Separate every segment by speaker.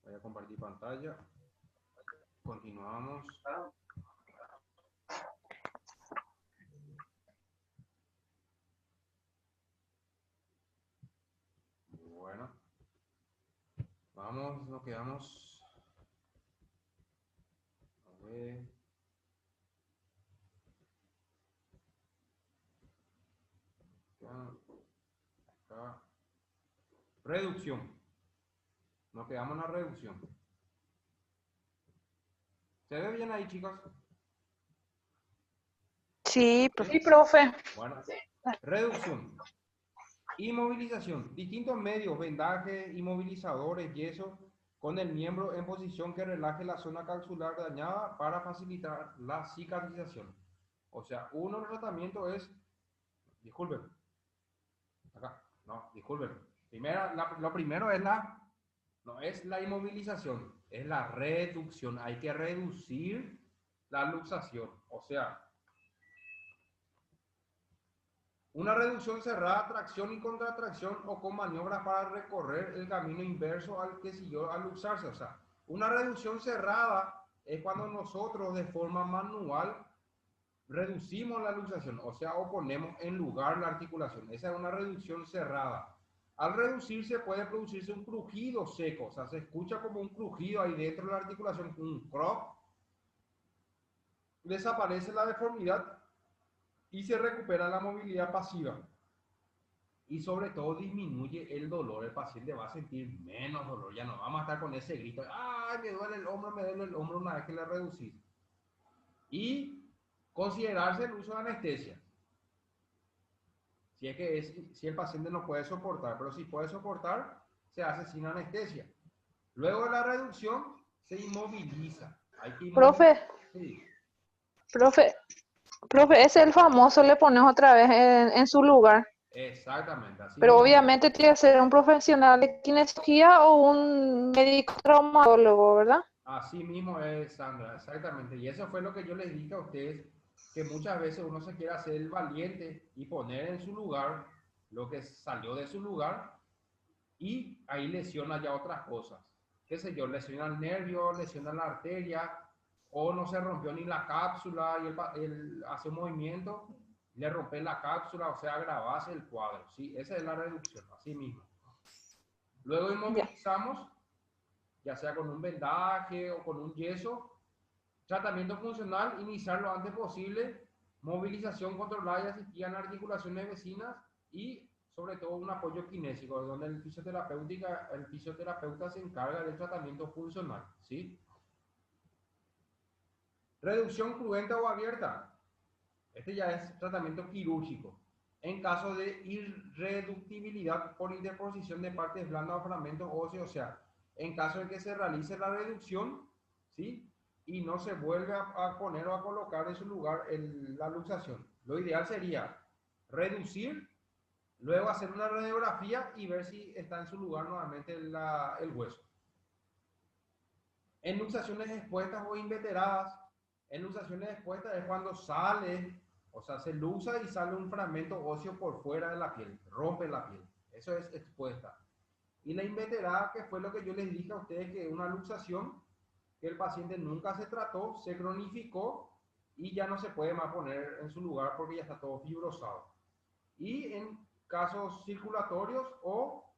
Speaker 1: Voy a compartir pantalla. Continuamos. Bueno, vamos, nos quedamos. A ver. Acá. Reducción. Nos quedamos en la reducción. ¿Se ve bien ahí, chicos?
Speaker 2: Sí, profe.
Speaker 1: Bueno, reducción. Inmovilización. Distintos medios, vendaje, inmovilizadores, yeso, con el miembro en posición que relaje la zona capsular dañada para facilitar la cicatrización. O sea, uno del tratamiento es, disculpen, acá, no, disculpen. Lo primero es no es la inmovilización, es la reducción. Hay que reducir la luxación. O sea, una reducción cerrada, tracción y contratracción o con maniobras para recorrer el camino inverso al que siguió al luxarse. O sea, una reducción cerrada es cuando nosotros de forma manual reducimos la luxación, o sea, o ponemos en lugar la articulación. Esa es una reducción cerrada. Al reducirse puede producirse un crujido seco, o sea, se escucha como un crujido ahí dentro de la articulación, un crop. Desaparece la deformidad y se recupera la movilidad pasiva. Y sobre todo disminuye el dolor. El paciente va a sentir menos dolor. Ya no vamos a estar con ese grito, ¡ay, me duele el hombro, me duele el hombro! Una vez que le reducís. Y considerarse el uso de anestesia. Si el paciente no puede soportar, pero si puede soportar, se hace sin anestesia. Luego de la reducción, se inmoviliza. Hay que inmovilizar. Sí.
Speaker 2: Profe, es el famoso, le pones otra vez en su lugar.
Speaker 1: Exactamente, así
Speaker 2: Pero
Speaker 1: mismo.
Speaker 2: obviamente tiene que ser un profesional de kinesiología o un médico traumatólogo, ¿verdad?
Speaker 1: Así mismo es, Sandra, exactamente. Y eso fue lo que yo les dije a ustedes, que muchas veces uno se quiere hacer el valiente y poner en su lugar lo que salió de su lugar y ahí lesiona ya otras cosas. Qué sé yo, lesiona el nervio, lesiona la arteria, o no se rompió ni la cápsula y él hace un movimiento, le rompe la cápsula, o sea, agravase el cuadro. ¿Sí? Esa es la reducción, así mismo. Luego
Speaker 2: Ya.
Speaker 1: inmovilizamos, ya sea con un vendaje o con un yeso. Tratamiento funcional, iniciar lo antes posible, movilización controlada y asistida en articulaciones vecinas y sobre todo un apoyo kinésico, donde el fisioterapeuta se encarga del tratamiento funcional, ¿sí? Reducción cruenta o abierta. Este ya es tratamiento quirúrgico. En caso de irreductibilidad por interposición de partes blandas o fragmentos óseos, o sea, en caso de que se realice la reducción, ¿sí? Y no se vuelve a poner o a colocar en su lugar la luxación. Lo ideal sería reducir, luego hacer una radiografía y ver si está en su lugar nuevamente el hueso. En luxaciones expuestas o inveteradas, en luxaciones expuestas es cuando sale, o sea, se luxa y sale un fragmento óseo por fuera de la piel, rompe la piel. Eso es expuesta. Y la inveterada, que fue lo que yo les dije a ustedes, que es una luxación que el paciente nunca se trató, se cronificó y ya no se puede más poner en su lugar porque ya está todo fibrosado. Y en casos circulatorios o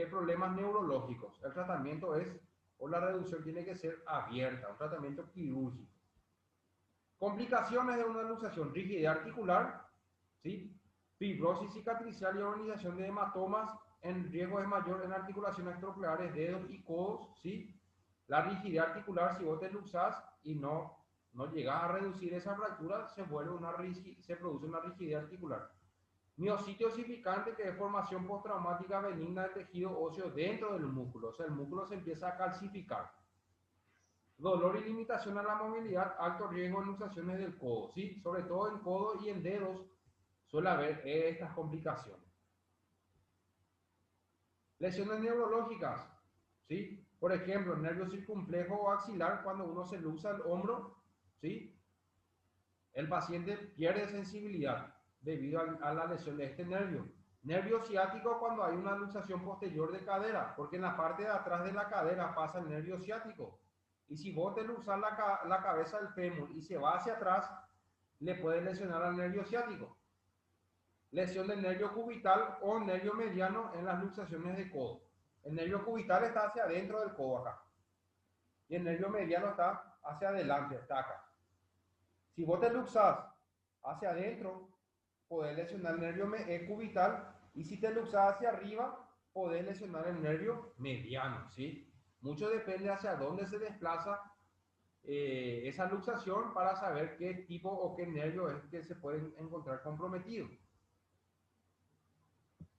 Speaker 1: problemas neurológicos, el tratamiento es, o la reducción tiene que ser abierta, un tratamiento quirúrgico. Complicaciones de una luxación: rigidez articular, ¿sí? Fibrosis cicatricial y organización de hematomas. En riesgo es mayor en articulaciones trocleares, dedos y codos, ¿sí? La rigidez articular, si vos te luxás y no llegas a reducir esa fractura, se produce una rigidez articular. Miocitis osificante, que es formación postraumática benigna de tejido óseo dentro del músculo, o sea, el músculo se empieza a calcificar. Dolor y limitación a la movilidad, alto riesgo en luxaciones del codo, ¿sí? Sobre todo en codo y en dedos suele haber estas complicaciones. Lesiones neurológicas, ¿sí? Por ejemplo, nervio circunflejo o axilar, cuando uno se luxa el hombro, ¿sí? El paciente pierde sensibilidad debido a la lesión de este nervio. Nervio ciático cuando hay una luxación posterior de cadera, porque en la parte de atrás de la cadera pasa el nervio ciático. Y si vos te luxas la cabeza del fémur y se va hacia atrás, le puede lesionar al nervio ciático. Lesión del nervio cubital o nervio mediano en las luxaciones de codo. El nervio cubital está hacia adentro del codo acá. Y el nervio mediano está hacia adelante, está acá. Si vos te luxas hacia adentro, podés lesionar el nervio cubital, y si te luxas hacia arriba, podés lesionar el nervio mediano, ¿sí? Mucho depende hacia dónde se desplaza esa luxación para saber qué tipo o qué nervio es que se puede encontrar comprometido.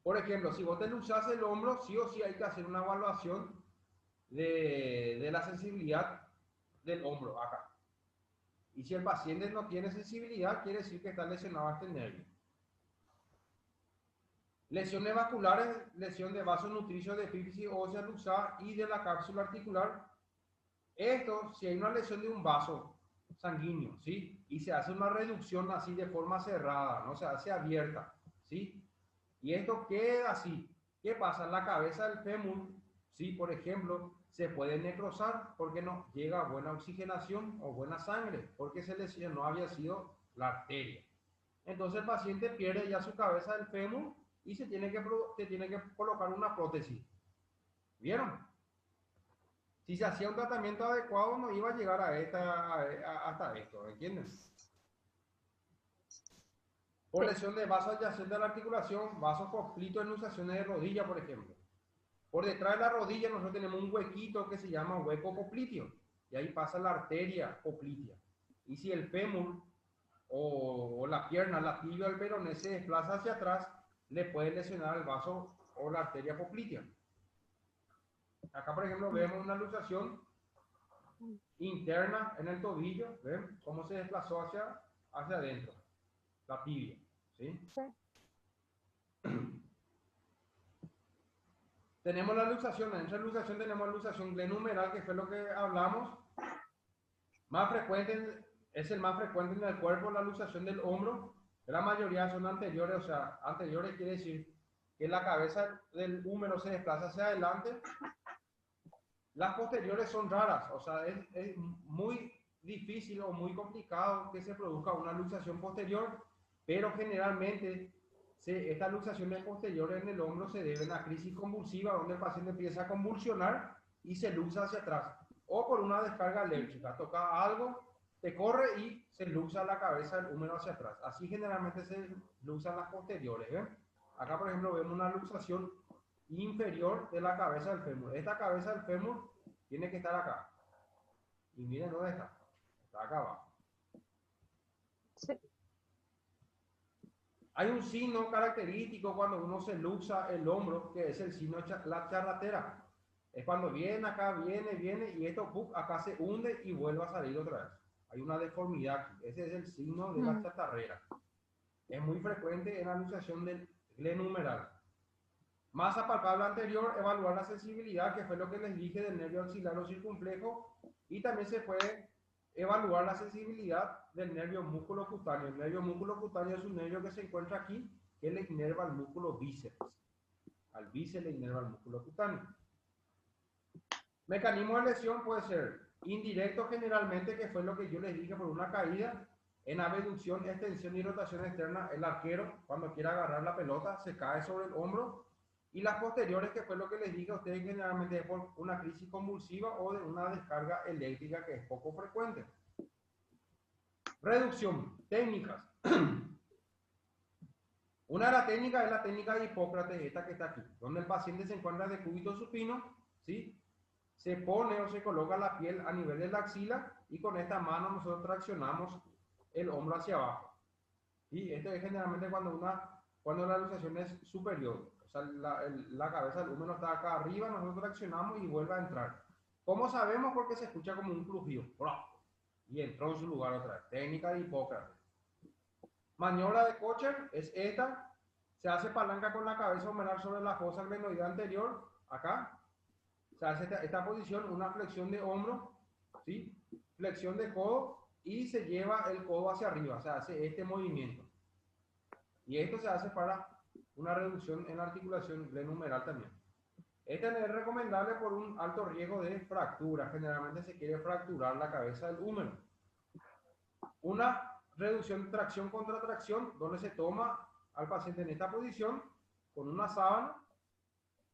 Speaker 1: Por ejemplo, si vos te luxas el hombro, sí o sí hay que hacer una evaluación de la sensibilidad del hombro acá. Y si el paciente no tiene sensibilidad, quiere decir que está lesionado este nervio. Lesiones vasculares, lesión de vaso nutricio de epífisis ósea luxada y de la cápsula articular. Esto, si hay una lesión de un vaso sanguíneo, ¿sí? Y se hace una reducción así de forma cerrada, no se hace abierta, ¿sí? Y esto queda así. ¿Qué pasa? La cabeza del fémur, ¿sí? Por ejemplo, se puede necrosar porque no llega buena oxigenación o buena sangre, porque se lesionó, no había sido la arteria. Entonces el paciente pierde ya su cabeza del fémur y se tiene que colocar una prótesis. ¿Vieron? Si se hacía un tratamiento adecuado, no iba a llegar hasta esto, ¿entienden? Por
Speaker 2: Sí.
Speaker 1: lesión de vaso adyacente a la articulación, vaso poplito en luxaciones de rodilla, por ejemplo. Por detrás de la rodilla nosotros tenemos un huequito que se llama hueco popliteo, y ahí pasa la arteria poplitea. Y si el fémur o la pierna, la tibia o el peroné se desplaza hacia atrás, le puede lesionar el vaso o la arteria poplitea. Acá, por ejemplo, vemos una luxación interna en el tobillo, ¿ven? Cómo se desplazó hacia adentro, la tibia, ¿sí?
Speaker 2: Sí.
Speaker 1: Tenemos la luxación, en esa luxación tenemos la luxación glenumeral, que fue lo que hablamos. Más frecuente, es el más frecuente en el cuerpo, la luxación del hombro. La mayoría son anteriores, o sea, anteriores quiere decir que la cabeza del húmero se desplaza hacia adelante. Las posteriores son raras, o sea, es muy difícil o muy complicado que se produzca una luxación posterior, pero generalmente estas luxaciones posteriores en el hombro se deben a crisis convulsiva, donde el paciente empieza a convulsionar y se luxa hacia atrás, o por una descarga eléctrica, toca algo, te corre y se luxa la cabeza del húmero hacia atrás. Así generalmente se luxan las posteriores, ¿eh? Acá, por ejemplo, vemos una luxación inferior de la cabeza del fémur. Esta cabeza del fémur tiene que estar acá. Y miren dónde está. Está acá abajo.
Speaker 2: Sí.
Speaker 1: Hay un signo característico cuando uno se luxa el hombro, que es el signo de la charratera. Es cuando viene acá, viene, y esto acá se hunde y vuelve a salir otra vez. Hay una deformidad aquí. Ese es el signo de la chatarrera. Es muy frecuente en la luxación del glenumeral. Masa palpable anterior, evaluar la sensibilidad, que fue lo que les dije del nervio axilar o circunflejo, y también se puede evaluar la sensibilidad del nervio músculo cutáneo. El nervio músculo cutáneo es un nervio que se encuentra aquí, que le inerva al músculo bíceps. Al bíceps le inerva el músculo cutáneo. Mecanismo de lesión puede ser indirecto generalmente, que fue lo que yo les dije, por una caída. En abducción, extensión y rotación externa, el arquero, cuando quiere agarrar la pelota, se cae sobre el hombro. Y las posteriores, que fue lo que les dije a ustedes, generalmente es por una crisis convulsiva o de una descarga eléctrica, que es poco frecuente. Reducción, técnicas. Una de las técnicas es la técnica de Hipócrates, esta que está aquí, donde el paciente se encuentra de cúbito supino, ¿sí? Se pone o se coloca la piel a nivel de la axila y con esta mano nosotros traccionamos el hombro hacia abajo. Y esto es generalmente cuando la luxación es superior. O sea, la cabeza del húmero está acá arriba, nosotros traccionamos y vuelve a entrar. ¿Cómo sabemos? Porque se escucha como un crujido. Y entró en su lugar otra vez. Técnica de Hipócrates. Maniobra de Kocher es esta. Se hace palanca con la cabeza humeral sobre la fosa glenoidea anterior. Acá. Se hace esta posición, una flexión de hombro, ¿sí? Flexión de codo, y se lleva el codo hacia arriba. Se hace este movimiento. Y esto se hace para una reducción en la articulación glenumeral también. Este es recomendable por un alto riesgo de fractura. Generalmente se quiere fracturar la cabeza del húmero. Una reducción tracción contra tracción, donde se toma al paciente en esta posición con una sábana,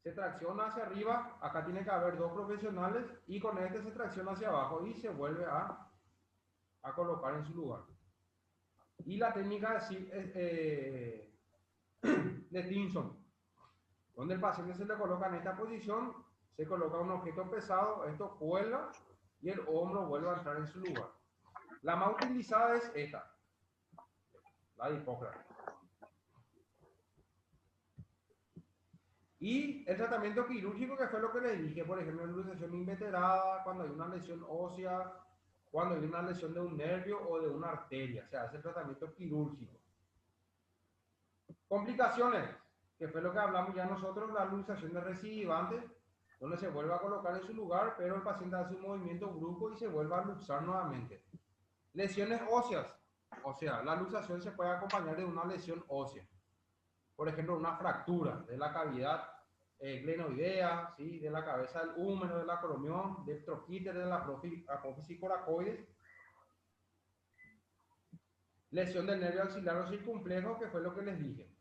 Speaker 1: se tracciona hacia arriba, acá tiene que haber dos profesionales, y con este se tracciona hacia abajo y se vuelve a colocar en su lugar. Y la técnica de Tinson, donde el paciente se le coloca en esta posición, se coloca un objeto pesado, esto cuelga y el hombro vuelve a entrar en su lugar. La más utilizada es esta, la de Hipócrates. Y el tratamiento quirúrgico, que fue lo que les dije, por ejemplo, en luxación inveterada, cuando hay una lesión ósea, cuando hay una lesión de un nervio o de una arteria, se hace el tratamiento quirúrgico. Complicaciones, que fue lo que hablamos ya nosotros, la luxación de recidivante, donde se vuelve a colocar en su lugar, pero el paciente hace un movimiento brusco y se vuelve a luxar nuevamente. Lesiones óseas, o sea, la luxación se puede acompañar de una lesión ósea. Por ejemplo, una fractura de la cavidad glenoidea, ¿sí? De la cabeza del húmero, del acromión, del troquíter, de la apófisis coracoides. Lesión del nervio axilar o circunflejo, que fue lo que les dije.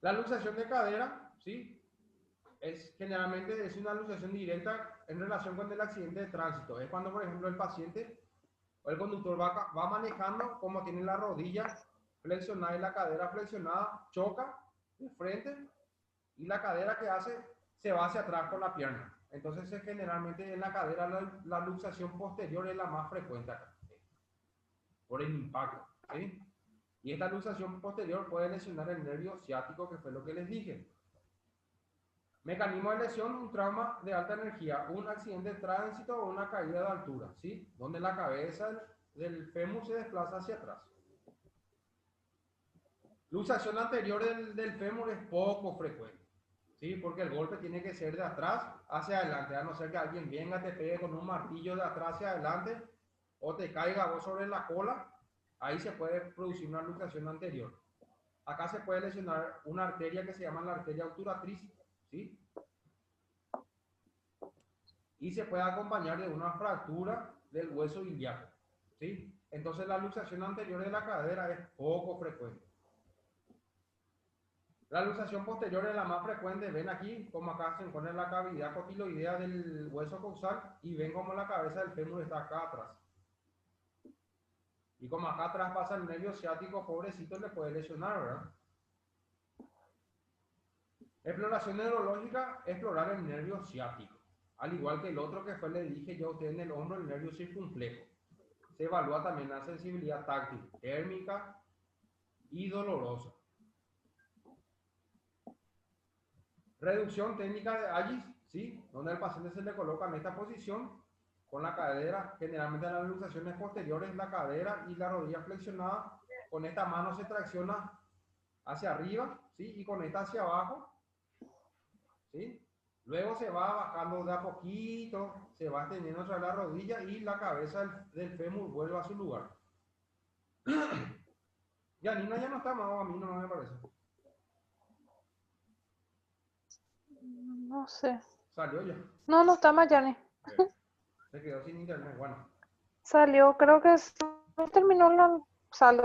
Speaker 1: La luxación de cadera, ¿sí? Generalmente es una luxación directa en relación con el accidente de tránsito. Es cuando, por ejemplo, el paciente o el conductor va manejando, como tiene la rodilla flexionada y la cadera flexionada, choca de frente y la cadera que hace se va hacia atrás con la pierna. Entonces, generalmente en la cadera la luxación posterior es la más frecuente acá, por el impacto, ¿sí? Y esta luxación posterior puede lesionar el nervio ciático, que fue lo que les dije. Mecanismo de lesión: un trauma de alta energía, un accidente de tránsito o una caída de altura, ¿sí? Donde la cabeza del fémur se desplaza hacia atrás. Luxación anterior del fémur es poco frecuente, ¿sí? Porque el golpe tiene que ser de atrás hacia adelante, a no ser que alguien venga, te pegue con un martillo de atrás hacia adelante o te caiga vos sobre la cola, ahí se puede producir una luxación anterior. Acá se puede lesionar una arteria que se llama la arteria obturatriz, ¿sí? Y se puede acompañar de una fractura del hueso ilíaco, ¿sí? Entonces la luxación anterior de la cadera es poco frecuente. La luxación posterior es la más frecuente. Ven aquí como acá se encuentra la cavidad cotiloidea del hueso coxal y ven como la cabeza del fémur está acá atrás. Y como acá atrás pasa el nervio ciático, pobrecito, le puede lesionar, ¿verdad? Exploración neurológica: explorar el nervio ciático. Al igual que el otro que fue, le dije yo a usted en el hombro, el nervio circunflejo. Se evalúa también la sensibilidad táctil, térmica y dolorosa. Reducción técnica de Agis, ¿sí? Donde al paciente se le coloca en esta posición con la cadera, generalmente en las luxaciones posteriores, la cadera y la rodilla flexionada. Con esta mano se tracciona hacia arriba, ¿sí? Y con esta hacia abajo, ¿sí? Luego se va bajando de a poquito, se va extendiendo hacia la rodilla y la cabeza del fémur vuelve a su lugar. Yanina ya no está más, a mí no me parece.
Speaker 2: No sé.
Speaker 1: ¿Salió ya?
Speaker 2: No, no está Mayani.
Speaker 1: Se quedó sin internet. Bueno.
Speaker 2: Salió, creo que no terminó la saldo.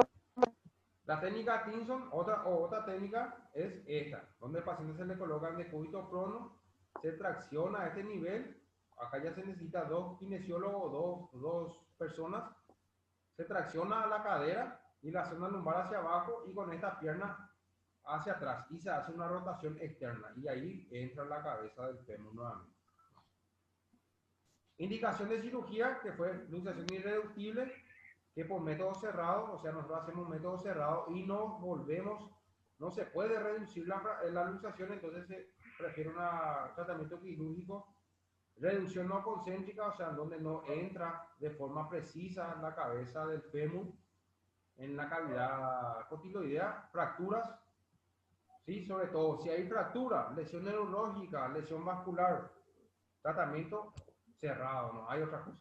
Speaker 1: La técnica Tinson, otra técnica es esta, donde el paciente se le coloca en decúbito prono, se tracciona a este nivel. Acá ya se necesita dos kinesiólogos, dos personas. Se tracciona a la cadera y la zona lumbar hacia abajo y con esta pierna hacia atrás y se hace una rotación externa y ahí entra la cabeza del fémur nuevamente. Indicación de cirugía, que fue luxación irreductible, que por método cerrado, o sea, nosotros hacemos un método cerrado y no se puede reducir la luxación, entonces se prefiere un tratamiento quirúrgico. Reducción no concéntrica, o sea, donde no entra de forma precisa la cabeza del fémur en la cavidad cotiloidea. Fracturas, ¿sí? Sobre todo, si hay fractura, lesión neurológica, lesión vascular, tratamiento cerrado, no hay otra cosa.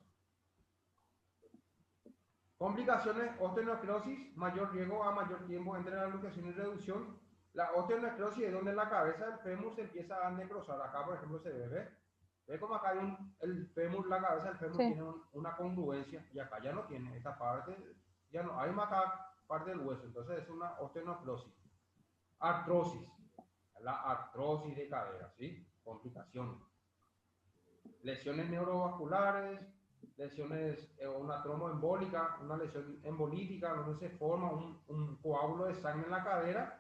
Speaker 1: Complicaciones, osteonecrosis, mayor riesgo a mayor tiempo entre la luxación y reducción. La osteonecrosis es donde la cabeza del fémur se empieza a necrosar. Acá, por ejemplo, se ve, ¿ve? ¿Ve como acá hay el fémur, la cabeza del fémur
Speaker 2: Sí.
Speaker 1: tiene una congruencia y acá ya no tiene esta parte, ya no hay más acá parte del hueso, entonces es una osteonecrosis. Artrosis, la artrosis de cadera, ¿sí? Complicaciones. Lesiones neurovasculares, lesiones, una tromboembólica, una lesión embolítica, donde se forma un coágulo de sangre en la cadera,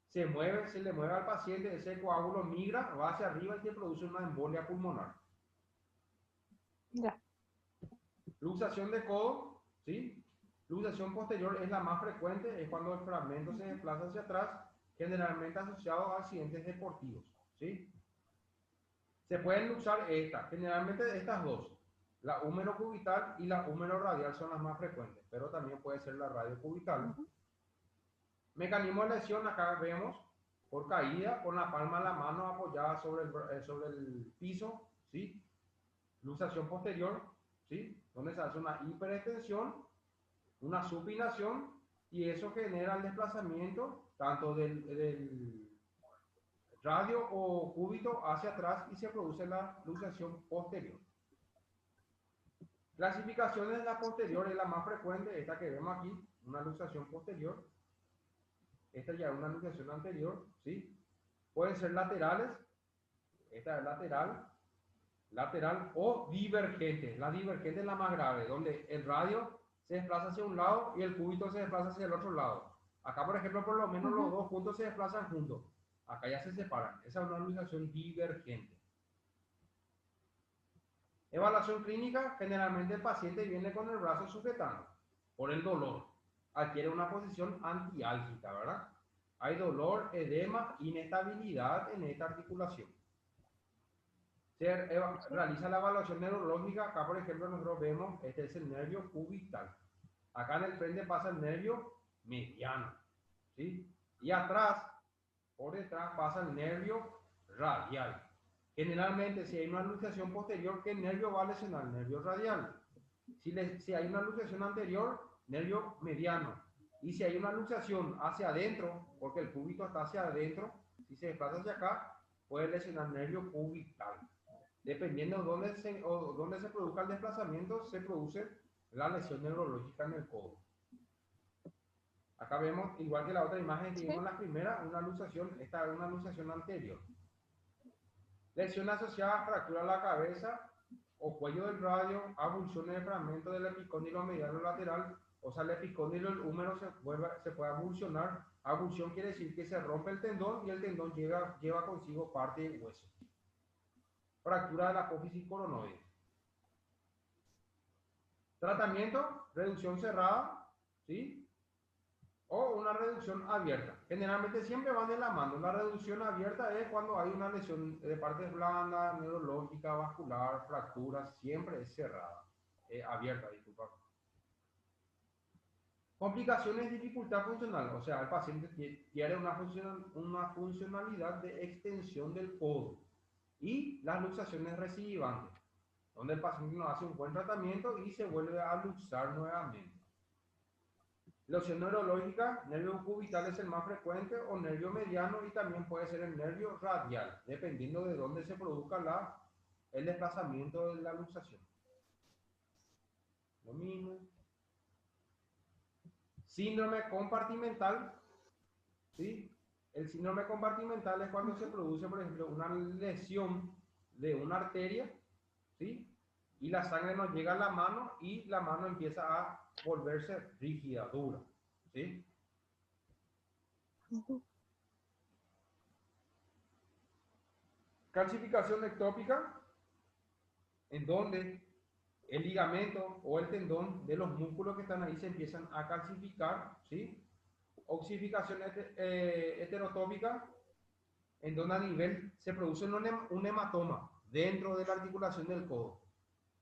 Speaker 1: se mueve, se le mueve al paciente, ese coágulo migra, va hacia arriba y se produce una embolia pulmonar.
Speaker 2: Ya.
Speaker 1: Luxación de codo, ¿sí? Luxación posterior es la más frecuente, es cuando el fragmento se desplaza hacia atrás, generalmente asociado a accidentes deportivos, ¿sí? Se pueden luxar estas, generalmente estas dos, la húmero cubital y la húmero radial son las más frecuentes, pero también puede ser la radio cubital. Mecanismo de lesión, acá vemos, por caída, con la palma de la mano apoyada sobre el piso, ¿sí? Luxación posterior, ¿sí? Donde se hace una hiperextensión, una supinación, y eso genera el desplazamiento tanto del radio o cúbito hacia atrás y se produce la luxación posterior. Clasificaciones de la posterior es la más frecuente, esta que vemos aquí, una luxación posterior. Esta ya es una luxación anterior, ¿sí? Pueden ser laterales, esta es lateral o divergente. La divergente es la más grave, donde el radio se desplaza hacia un lado y el cúbito se desplaza hacia el otro lado. Acá, por ejemplo, por lo menos los dos puntos se desplazan juntos. Acá ya se separan. Esa es una luxación divergente. Evaluación clínica, generalmente el paciente viene con el brazo sujetando por el dolor. Adquiere una posición antiálgica, ¿verdad? Hay dolor, edema, inestabilidad en esta articulación. Se realiza la evaluación neurológica. Acá, por ejemplo, nosotros vemos, este es el nervio cubital. Acá en el frente pasa el nervio mediano, ¿sí? Y atrás, por detrás, pasa el nervio radial. Generalmente, si hay una luxación posterior, ¿qué nervio va a lesionar? El nervio radial. Si hay una luxación anterior, nervio mediano. Y si hay una luxación hacia adentro, porque el cúbito está hacia adentro, si se desplaza hacia acá, puede lesionar el nervio cubital. Dependiendo de dónde se produzca el desplazamiento, se produce la lesión neurológica en el codo. Acá vemos, igual que la otra imagen que vimos en la primera, una luxación, esta es una luxación anterior. Lesión asociada a fractura de la cabeza o cuello del radio, avulsiones de fragmentos del epicóndilo mediano lateral, o sea, el epicóndilo del húmero se puede avulsionar. Avulsión quiere decir que se rompe el tendón y el tendón lleva consigo parte del hueso. Fractura de la apófisis coronoide. Tratamiento, reducción cerrada, ¿sí? O una reducción abierta. Generalmente siempre van de la mano. La reducción abierta es cuando hay una lesión de partes blandas, neurológica, vascular, fracturas, siempre es cerrada, abierta, disculpa. Complicaciones, dificultad funcional, o sea, el paciente tiene una funcionalidad de extensión del codo y las luxaciones recidivantes, donde el paciente no hace un buen tratamiento y se vuelve a luxar nuevamente. Lesión neurológica, nervio cubital es el más frecuente o nervio mediano y también puede ser el nervio radial, dependiendo de dónde se produzca el desplazamiento de la luxación. Lo mismo. Síndrome compartimental, ¿sí? El síndrome compartimental es cuando se produce, por ejemplo, una lesión de una arteria, ¿sí? Y la sangre nos llega a la mano y la mano empieza a volverse rígida, dura, ¿sí? Calcificación ectópica, en donde el ligamento o el tendón de los músculos que están ahí se empiezan a calcificar, ¿sí? Oxificación heterotópica, en donde a nivel se produce un hematoma dentro de la articulación del codo.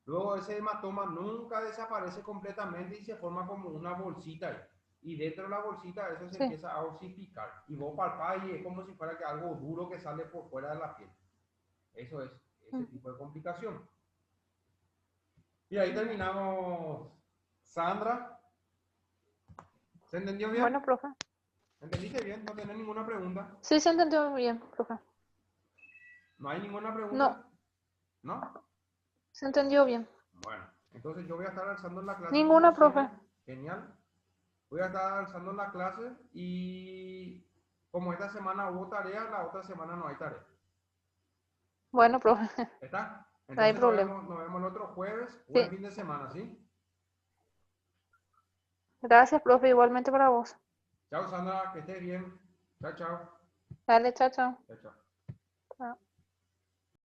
Speaker 1: Luego ese hematoma nunca desaparece completamente y se forma como una bolsita ahí. Y dentro de la bolsita eso se empieza a ossificar. Y vos palpás y es como si fuera que algo duro que sale por fuera de la piel. Eso es ese tipo de complicación. Y ahí terminamos, Sandra. ¿Se entendió bien?
Speaker 2: Bueno, profe.
Speaker 1: ¿Entendiste bien? ¿No tenés ninguna pregunta?
Speaker 2: Sí, se entendió bien, profe.
Speaker 1: ¿No hay ninguna
Speaker 2: No,
Speaker 1: pregunta? ¿No?
Speaker 2: se entendió bien.
Speaker 1: Bueno, entonces yo voy a estar alzando la clase como
Speaker 2: Ninguna, profe.
Speaker 1: siempre. Genial. Voy a estar alzando la clase y como esta semana hubo tarea, la otra semana no hay tarea.
Speaker 2: Bueno, profe.
Speaker 1: ¿Está?
Speaker 2: No hay
Speaker 1: Entonces
Speaker 2: problema.
Speaker 1: nos vemos el otro jueves. Buen
Speaker 2: Sí.
Speaker 1: fin de semana, ¿sí?
Speaker 2: Gracias, profe. Igualmente para vos.
Speaker 1: Chao, Sandra, que estés bien. Chao, chao.
Speaker 2: Dale, chao, chao.
Speaker 1: Chao, chao.
Speaker 2: Chao.